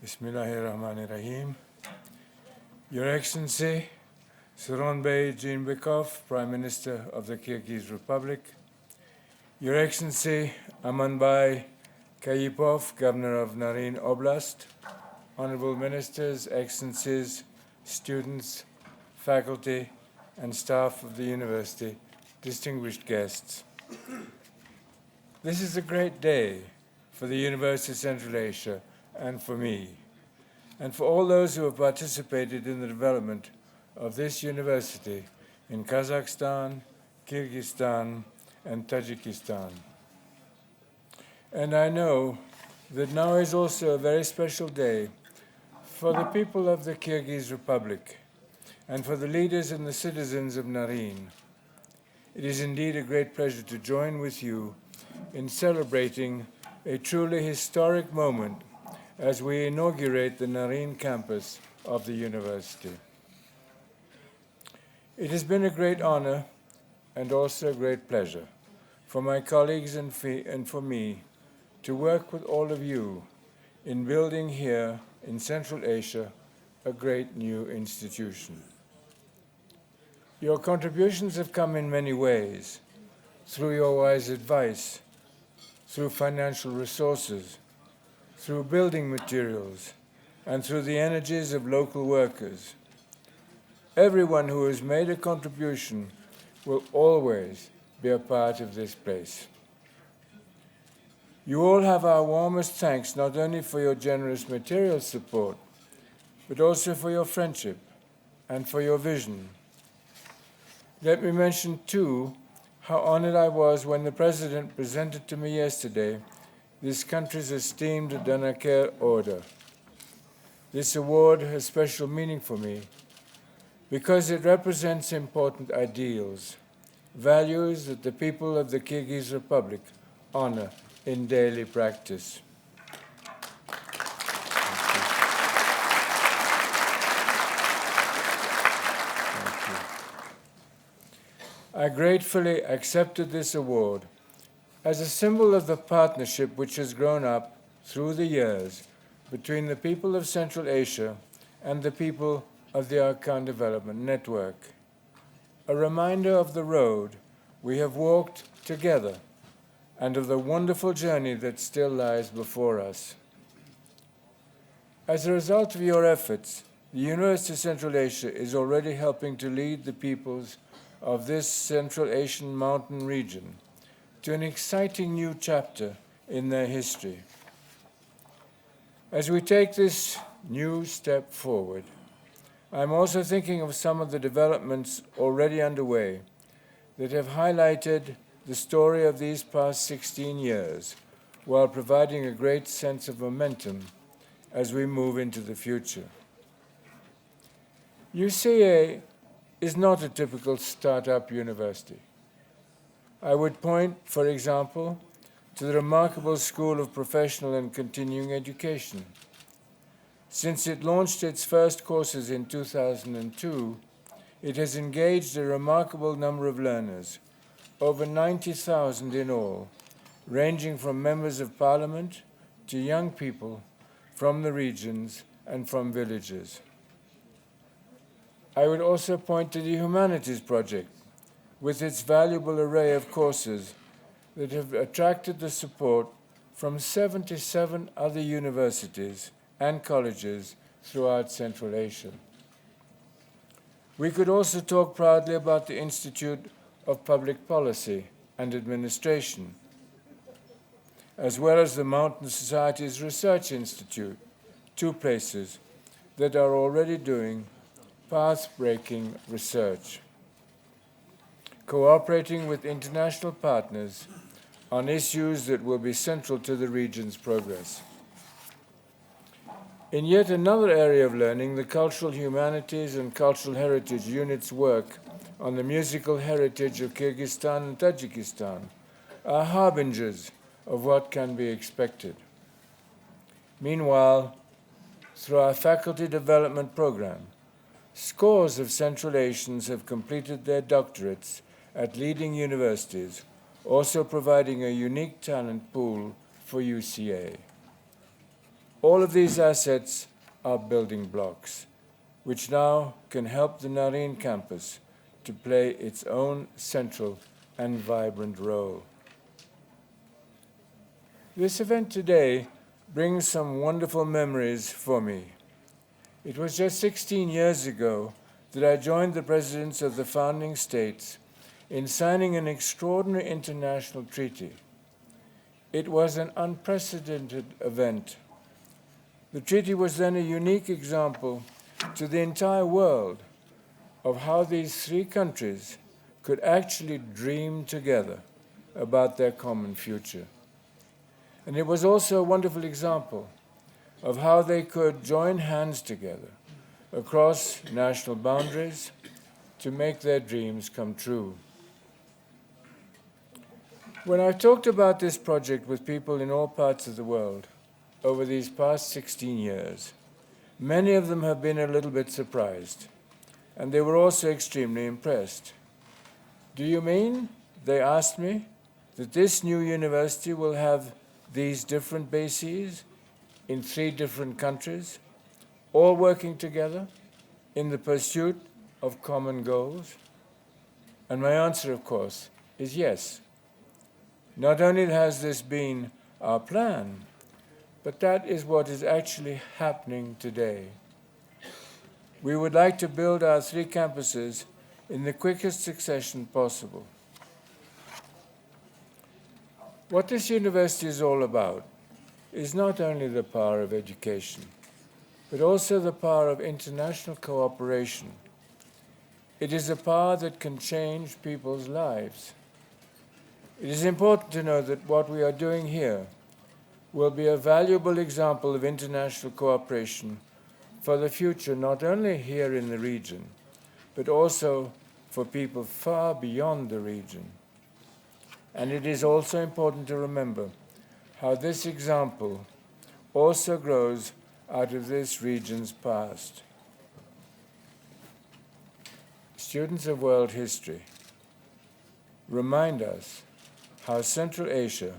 Bismillahirrahmanirrahim. Your Excellency, Sooronbay Jeenbekov, Prime Minister of the Kyrgyz Republic, Your Excellency Amanbay Kayipov, Governor of Naryn Oblast, Honorable Ministers, Excellencies, students, faculty, and staff of the University, distinguished guests. This is a great day for the University of Central Asia and for me, and for all those who have participated in the development of this university in Kazakhstan, Kyrgyzstan, and Tajikistan. And I know that now is also a very special day for the people of the Kyrgyz Republic and for the leaders and the citizens of Naryn. It is indeed a great pleasure to join with you in celebrating a truly historic moment as we inaugurate the Naryn campus of the university. It has been a great honor and also a great pleasure for my colleagues and for me to work with all of you in building here in Central Asia a great new institution. Your contributions have come in many ways, through your wise advice, through financial resources, through building materials, and through the energies of local workers. Everyone who has made a contribution will always be a part of this place. You all have our warmest thanks, not only for your generous material support, but also for your friendship and for your vision. Let me mention, too, how honored I was when the President presented to me yesterday this country's esteemed Danaker Order. This award has special meaning for me because it represents important ideals, values that the people of the Kyrgyz Republic honor in daily practice. I gratefully accepted this award as a symbol of the partnership which has grown up through the years between the people of Central Asia and the people of the Arkan Development Network. A reminder of the road we have walked together and of the wonderful journey that still lies before us. As a result of your efforts, the University of Central Asia is already helping to lead the peoples of this Central Asian mountain region to an exciting new chapter in their history. As we take this new step forward, I'm also thinking of some of the developments already underway that have highlighted the story of these past 16 years while providing a great sense of momentum as we move into the future. UCA is not a typical startup university. I would point, for example, to the remarkable School of Professional and Continuing Education. Since it launched its first courses in 2002, it has engaged a remarkable number of learners, over 90,000 in all, ranging from members of parliament to young people from the regions and from villages. I would also point to the Humanities Project, with its valuable array of courses that have attracted the support from 77 other universities and colleges throughout Central Asia. We could also talk proudly about the Institute of Public Policy and Administration, as well as the Mountain Societies Research Institute, two places that are already doing path-breaking research, cooperating with international partners on issues that will be central to the region's progress. In yet another area of learning, the Cultural Humanities and Cultural Heritage Unit's work on the musical heritage of Kyrgyzstan and Tajikistan are harbingers of what can be expected. Meanwhile, through our faculty development program, scores of Central Asians have completed their doctorates at leading universities, also providing a unique talent pool for UCA. All of these assets are building blocks, which now can help the Naryn campus to play its own central and vibrant role. This event today brings some wonderful memories for me. It was just 16 years ago that I joined the presidents of the founding states in signing an extraordinary international treaty. It was an unprecedented event. The treaty was then a unique example to the entire world of how these three countries could actually dream together about their common future. And it was also a wonderful example of how they could join hands together across national boundaries to make their dreams come true. When I've talked about this project with people in all parts of the world over these past 16 years, many of them have been a little bit surprised, and they were also extremely impressed. Do you mean, they asked me, that this new university will have these different bases in 3 different countries, all working together in the pursuit of common goals? And my answer, of course, is yes. Not only has this been our plan, but that is what is actually happening today. We would like to build our 3 campuses in the quickest succession possible. What this university is all about is not only the power of education, but also the power of international cooperation. It is a power that can change people's lives. It is important to know that what we are doing here will be a valuable example of international cooperation for the future, not only here in the region, but also for people far beyond the region. And it is also important to remember how this example also grows out of this region's past. Students of world history, remind us how Central Asia,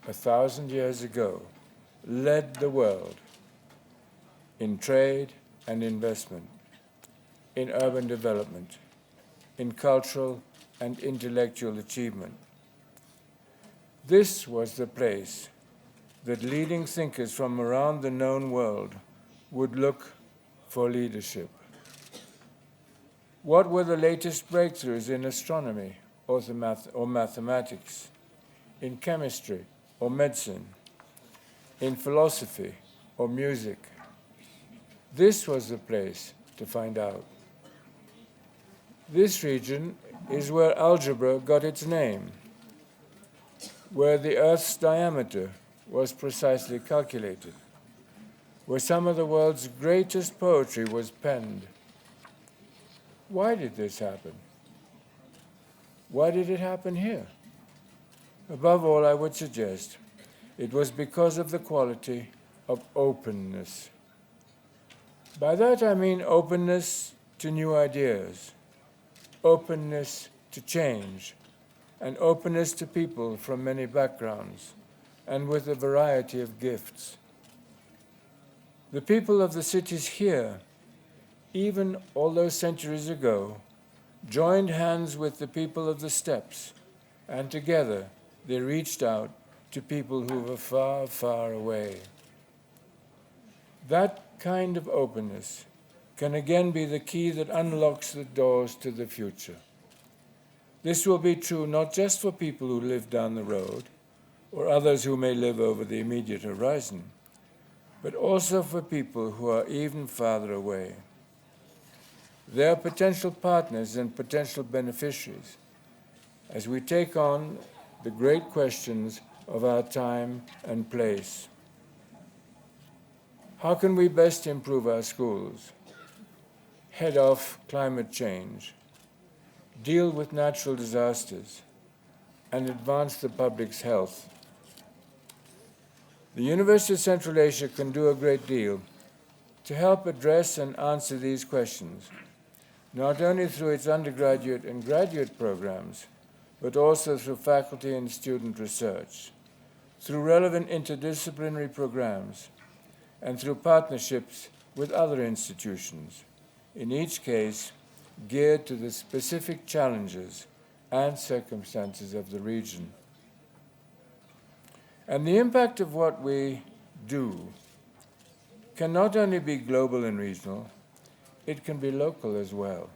1,000 years ago, led the world in trade and investment, in urban development, in cultural and intellectual achievement. This was the place that leading thinkers from around the known world would look for leadership. What were the latest breakthroughs in astronomy or mathematics, in chemistry or medicine, in philosophy or music? This was the place to find out. This region is where algebra got its name, where the Earth's diameter was precisely calculated, where some of the world's greatest poetry was penned. Why did this happen? Why did it happen here? Above all, I would suggest it was because of the quality of openness. By that I mean openness to new ideas, openness to change, and openness to people from many backgrounds and with a variety of gifts. The people of the cities here, even all those centuries ago, joined hands with the people of the steppes, and together they reached out to people who were far, far away. That kind of openness can again be the key that unlocks the doors to the future. This will be true not just for people who live down the road or others who may live over the immediate horizon, but also for people who are even farther away. They are potential partners and potential beneficiaries as we take on the great questions of our time and place. How can we best improve our schools, head off climate change, deal with natural disasters, and advance the public's health? The University of Central Asia can do a great deal to help address and answer these questions, not only through its undergraduate and graduate programs, but also through faculty and student research, through relevant interdisciplinary programs, and through partnerships with other institutions, in each case geared to the specific challenges and circumstances of the region. And the impact of what we do can not only be global and regional, it can be local as well.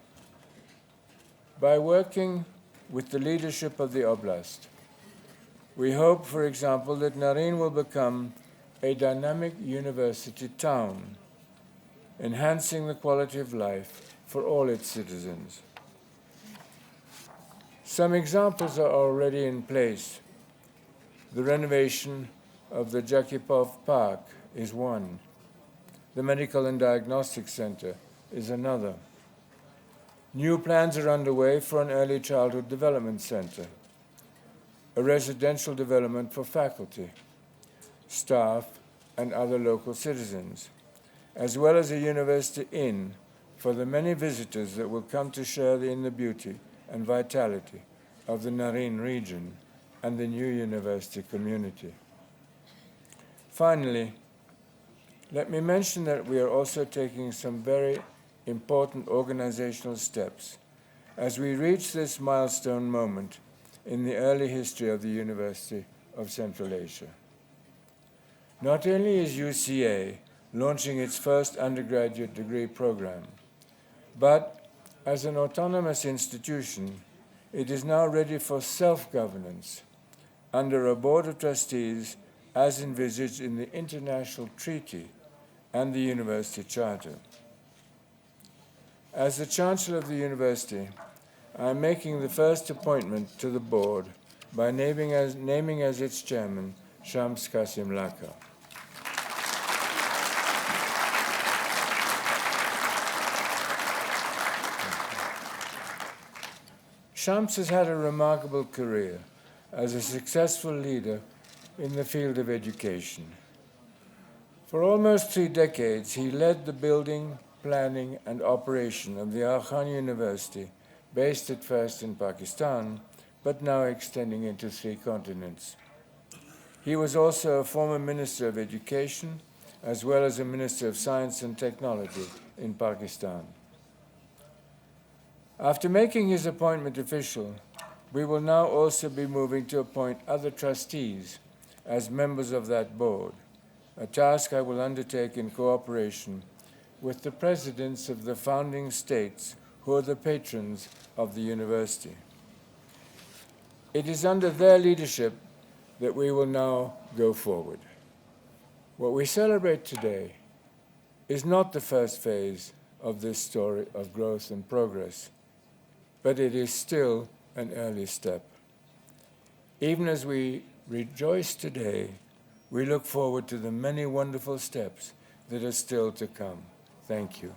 By working with the leadership of the Oblast, we hope, for example, that Naryn will become a dynamic university town, enhancing the quality of life for all its citizens. Some examples are already in place. The renovation of the Jakipov Park is one. The Medical and Diagnostic Center is another. New plans are underway for an early childhood development center, a residential development for faculty, staff, and other local citizens, as well as a university inn for the many visitors that will come to share in the beauty and vitality of the Naryn region and the new university community. Finally, let me mention that we are also taking some very important organizational steps as we reach this milestone moment in the early history of the University of Central Asia. Not only is UCA launching its first undergraduate degree program, but as an autonomous institution, it is now ready for self-governance under a board of trustees as envisaged in the International Treaty and the University Charter. As the Chancellor of the University, I am making the first appointment to the board by naming as its chairman Shams Qasim Laka. Shams has had a remarkable career as a successful leader in the field of education. For almost 3 decades, he led the building, planning, and operation of the Khan University, based at first in Pakistan, but now extending into 3 continents. He was also a former Minister of Education, as well as a Minister of Science and Technology in Pakistan. After making his appointment official, we will now also be moving to appoint other trustees as members of that board, a task I will undertake in cooperation with the presidents of the founding states who are the patrons of the university. It is under their leadership that we will now go forward. What we celebrate today is not the first phase of this story of growth and progress, but it is still an early step. Even as we rejoice today, we look forward to the many wonderful steps that are still to come. Thank you.